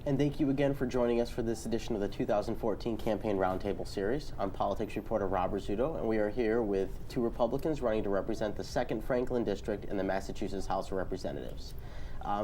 And thank you again for joining us for this edition of the 2014 Campaign Roundtable series. I'm politics reporter Robert-rizzuto, and we are here with two Republicans running to represent the 2nd Franklin District in the Massachusetts House of Representatives.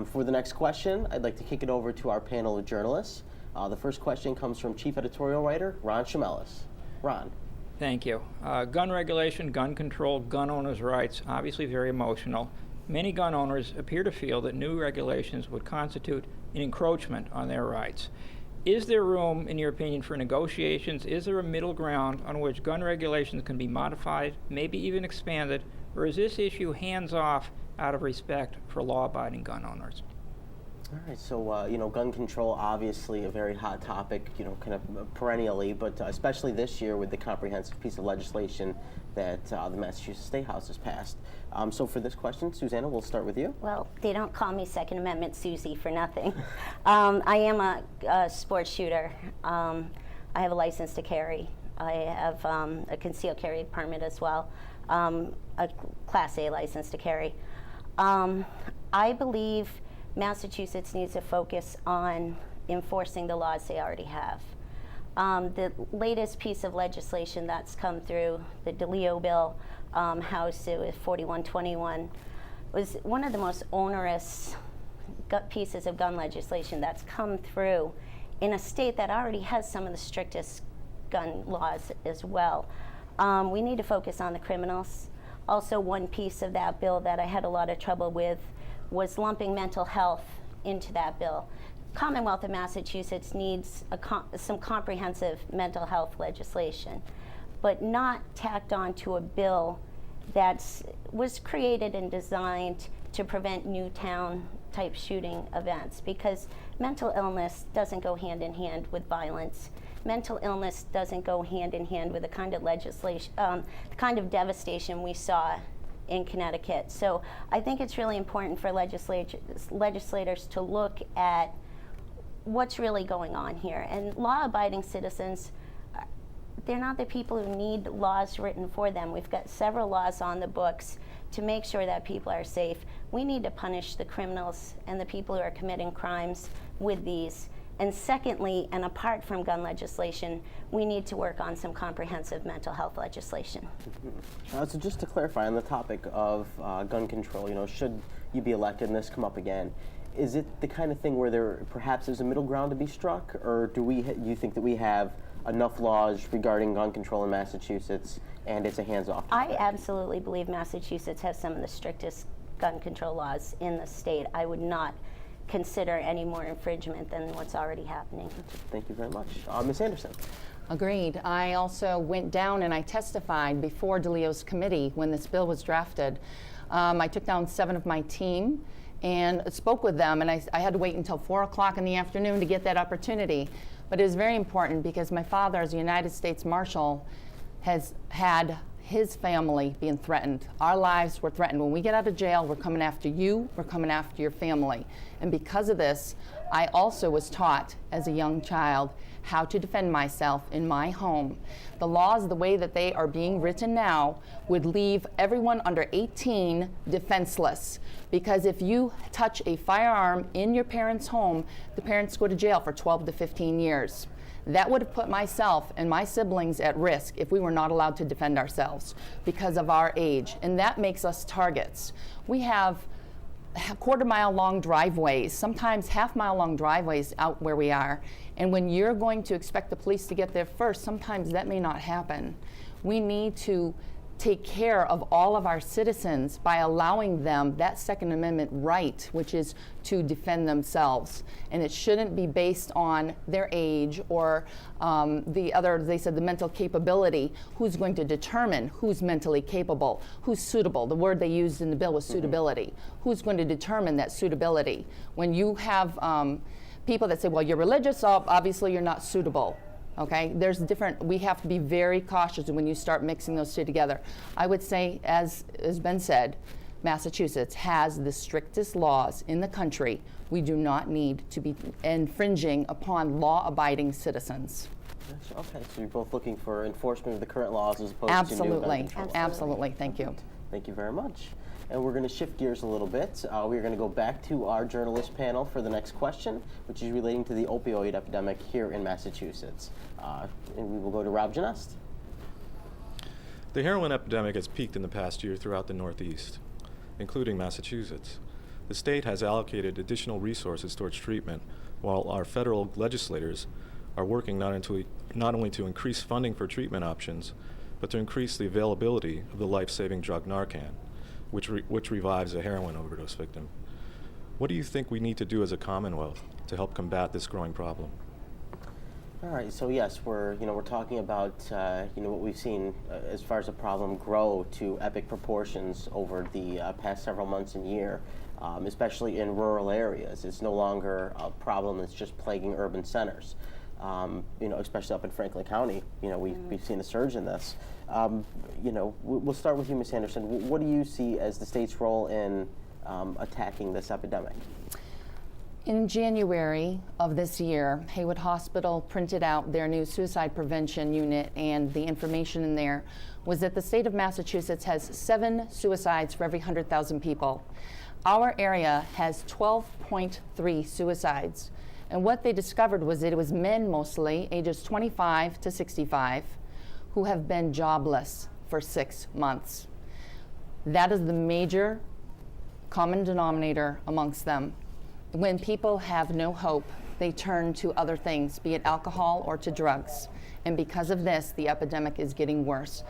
For the next question, I'd like to kick it over to our panel of journalists. The first question comes from Chief Editorial Writer Ron Chamelis. Ron. Thank you. Gun regulation, gun control, gun owners' rights, obviously very emotional. Many gun owners appear to feel that new regulations would constitute an encroachment on their rights. Is there room, in your opinion, for negotiations? Is there a middle ground on which gun regulations can be modified, maybe even expanded, or is this issue hands-off out of respect for law-abiding gun owners? All right, so, gun control, obviously a very hot topic, kind of perennially, but especially this year with the comprehensive piece of legislation that the Massachusetts State House has passed. So for this question, Susanna, we'll start with you. Well, they don't call me Second Amendment Susie for nothing. I am a sports shooter. I have a license to carry. I have a concealed carry permit as well, a Class A license to carry. I believe Massachusetts needs to focus on enforcing the laws they already have. The latest piece of legislation that's come through, the DeLeo bill, House 4121, was one of the most onerous pieces of gun legislation that's come through in a state that already has some of the strictest gun laws as well. We need to focus on the criminals. Also, one piece of that bill that I had a lot of trouble with was lumping mental health into that bill. Commonwealth of Massachusetts needs some comprehensive mental health legislation, but not tacked on to a bill that was created and designed to prevent new town type shooting events, because mental illness doesn't go hand in hand with violence. Mental illness doesn't go hand in hand with the kind of legislation, the kind of devastation we saw in Connecticut. So I think it's really important for legislators to look at what's really going on here. And law-abiding citizens, they're not the people who need laws written for them. We've got several laws on the books to make sure that people are safe. We need to punish the criminals and the people who are committing crimes with these. And secondly, and apart from gun legislation, we need to work on some comprehensive mental health legislation. So just to clarify on the topic of gun control, should you be elected and this come up again, is it the kind of thing where there perhaps is a middle ground to be struck, or do you think that we have enough laws regarding gun control in Massachusetts and it's a hands-off? I absolutely believe Massachusetts has some of the strictest gun control laws in the state. I would not consider any more infringement than what's already happening. Thank you very much. Ms. Anderson. Agreed. I also went down and I testified before DeLeo's committee when this bill was drafted. I took down 7 of my team and spoke with them, and I had to wait until 4 o'clock in the afternoon to get that opportunity. But it was very important because my father, as a United States Marshal, has had his family being threatened. Our lives were threatened. When we get out of jail, we're coming after you, we're coming after your family. And because of this, I also was taught as a young child how to defend myself in my home. The laws, the way that they are being written now, would leave everyone under 18 defenseless. Because if you touch a firearm in your parents' home, the parents go to jail for 12 to 15 years. That would have put myself and my siblings at risk if we were not allowed to defend ourselves because of our age, and that makes us targets. We have quarter-mile long driveways, sometimes half-mile long driveways out where we are, and when you're going to expect the police to get there first, sometimes that may not happen. We need to take care of all of our citizens by allowing them that Second Amendment right, which is to defend themselves. And it shouldn't be based on their age or they said the mental capability. Who's going to determine who's mentally capable, who's suitable? The word they used in the bill was suitability. Who's going to determine that suitability? When you have people that say, well, you're religious, so obviously you're not suitable. Okay, there's different, we have to be very cautious when you start mixing those two together. I would say, as has been said, Massachusetts has the strictest laws in the country. We do not need to be infringing upon law-abiding citizens. Okay, so you're both looking for enforcement of the current laws as opposed Absolutely. to new gun control. Absolutely, thank you. Thank you very much. And we're going to shift gears a little bit. We're going to go back to our journalist panel for the next question, which is relating to the opioid epidemic here in Massachusetts. And we will go to Rob Genest. The heroin epidemic has peaked in the past year throughout the Northeast, including Massachusetts. The state has allocated additional resources towards treatment, while our federal legislators are working not only to increase funding for treatment options, but to increase the availability of the life-saving drug Narcan, which revives a heroin overdose victim. What do you think we need to do as a Commonwealth to help combat this growing problem? All right, so yes, we're talking about what we've seen as far as the problem grow to epic proportions over the past several months and year, especially in rural areas. It's no longer a problem that's just plaguing urban centers. Especially up in Franklin County, we've seen a surge in this. We'll start with you, Ms. Anderson. What do you see as the state's role in attacking this epidemic? In January of this year, Haywood Hospital printed out their new suicide prevention unit, and the information in there was that the state of Massachusetts has 7 suicides for every 100,000 people. Our area has 12.3 suicides. And what they discovered was that it was men mostly, ages 25 to 65, who have been jobless for 6 months. That is the major common denominator amongst them. When people have no hope, they turn to other things, be it alcohol or to drugs. And because of this, the epidemic is getting worse.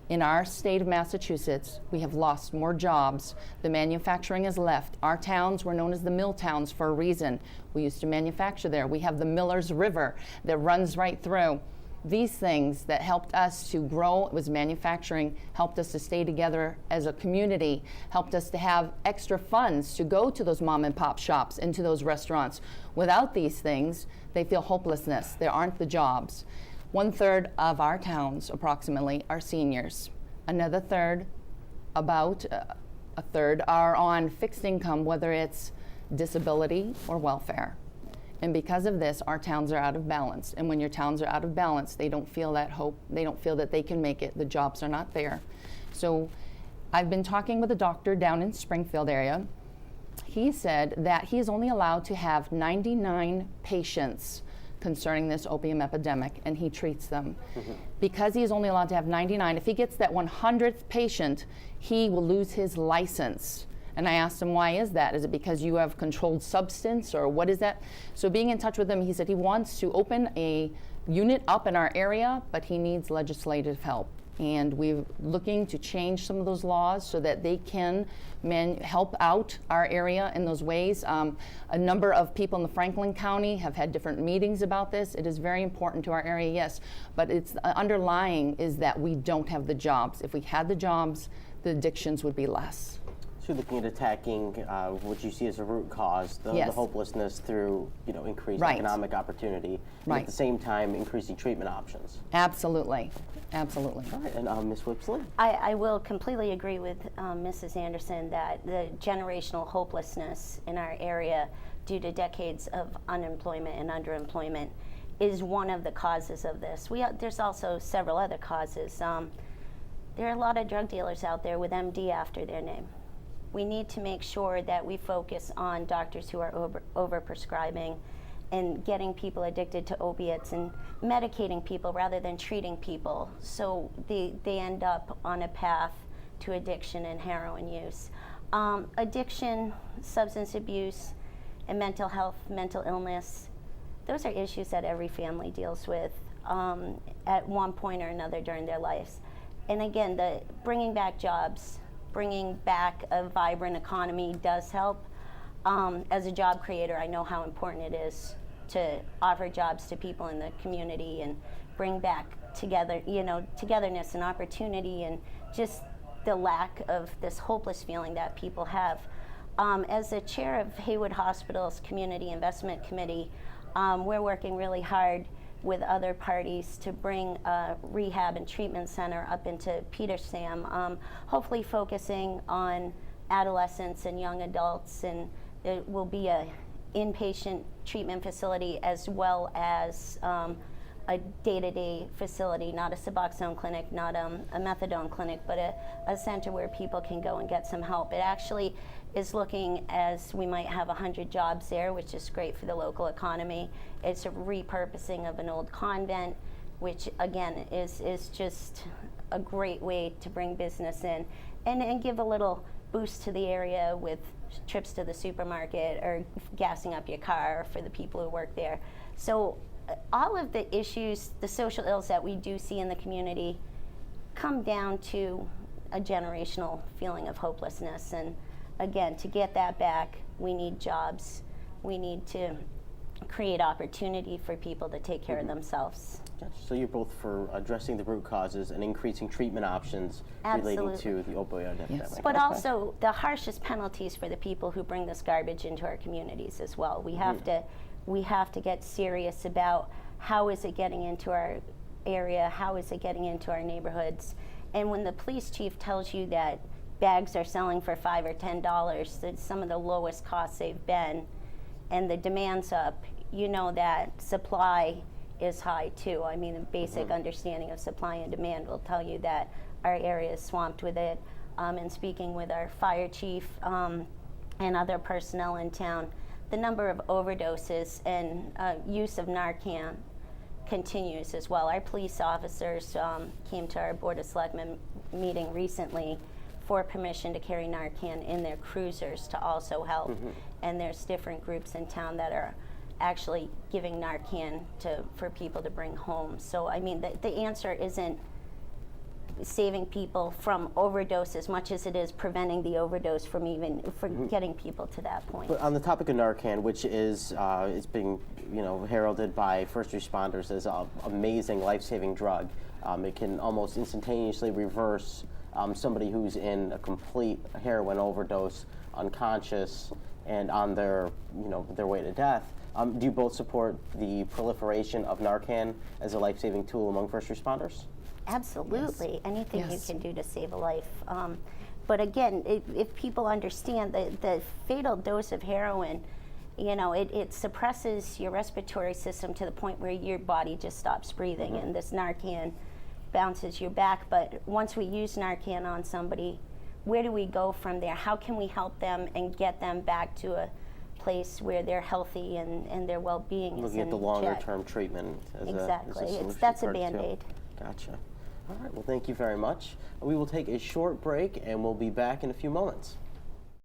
In our state of Massachusetts, we have lost more jobs. The manufacturing has left. Our towns were known as the mill towns for a reason. We used to manufacture there. We have the Miller's River that runs right through. These things that helped us to grow was manufacturing, helped us to stay together as a community, helped us to have extra funds to go to those mom and pop shops and to those restaurants. Without these things, they feel hopelessness. There aren't the jobs. 1/3 of our towns, approximately, are seniors. Another third, about a third, are on fixed income, whether it's disability or welfare. And because of this, our towns are out of balance. And when your towns are out of balance, they don't feel that hope. They don't feel that they can make it. The jobs are not there. So I've been talking with a doctor down in Springfield area. He said that he is only allowed to have 99 patients concerning this opium epidemic, and he treats them. Mm-hmm. Because he is only allowed to have 99, if he gets that 100th patient, he will lose his license. And I asked him, why is that? Is it because you have controlled substance, or what is that? So being in touch with him, he said he wants to open a unit up in our area, but he needs legislative help. And we're looking to change some of those laws so that they can help out our area in those ways. A number of people in the Franklin County have had different meetings about this. It is very important to our area, yes, but it's underlying is that we don't have the jobs. If we had the jobs, the addictions would be less. So looking at attacking what you see as a root cause, the hopelessness through increased economic opportunity, and at the same time increasing treatment options. Absolutely, absolutely. All right, and Ms. Whipps-lee? I will completely agree with Mrs. Anderson that the generational hopelessness in our area due to decades of unemployment and underemployment is one of the causes of this. There's also several other causes. There are a lot of drug dealers out there with MD after their name. We need to make sure that we focus on doctors who are overprescribing and getting people addicted to opiates and medicating people rather than treating people, so they end up on a path to addiction and heroin use. Addiction, substance abuse, and mental health, mental illness, those are issues that every family deals with at one point or another during their lives. And again, the bringing back jobs, bringing back a vibrant economy does help. As a job creator, I know how important it is to offer jobs to people in the community and bring back togetherness and opportunity and just the lack of this hopeless feeling that people have. As the chair of Haywood Hospital's Community Investment Committee, we're working really hard with other parties to bring a rehab and treatment center up into Petersham, hopefully focusing on adolescents and young adults, and it will be a inpatient treatment facility as well as a day-to-day facility, not a Suboxone clinic, not a methadone clinic, but a center where people can go and get some help. It actually is looking as we might have 100 jobs there, which is great for the local economy. It's a repurposing of an old convent, which again is just a great way to bring business in and give a little boost to the area with trips to the supermarket or gassing up your car for the people who work there. So all of the issues, the social ills that we do see in the community come down to a generational feeling of hopelessness. And again, to get that back, we need jobs. We need to create opportunity for people to take care of themselves. Gotcha. So you're both for addressing the root causes and increasing treatment options relating to the opioid epidemic. But also the harshest penalties for the people who bring this garbage into our communities as well. We have to get serious about how is it getting into our area, how is it getting into our neighborhoods. And when the police chief tells you that bags are selling for $5 or $10, that's some of the lowest costs they've been, and the demand's up, you know that supply is high too. I mean, a basic understanding of supply and demand will tell you that our area is swamped with it. And speaking with our fire chief and other personnel in town, the number of overdoses and use of Narcan continues as well. Our police officers came to our Board of Selectmen meeting recently for permission to carry Narcan in their cruisers to also help. And there's different groups in town that are actually giving Narcan for people to bring home. So I mean, the answer isn't saving people from overdose as much as it is preventing the overdose from getting people to that point. But on the topic of Narcan, which is it's being heralded by first responders as an amazing life-saving drug, it can almost instantaneously reverse somebody who's in a complete heroin overdose, unconscious, and on their way to death. Do you both support the proliferation of Narcan as a life-saving tool among first responders? Absolutely. Yes. Anything Yes. you can do to save a life. But again, if people understand the fatal dose of heroin, it suppresses your respiratory system to the point where your body just stops breathing, and this Narcan bounces you back. But once we use Narcan on somebody, where do we go from there? How can we help them and get them back to a place where they're healthy and their well-being is in Looking at the check? longer-term treatment as Exactly. a solution That's a for it, too. Band-Aid. Gotcha. All right, well, thank you very much. We will take a short break, and we'll be back in a few moments.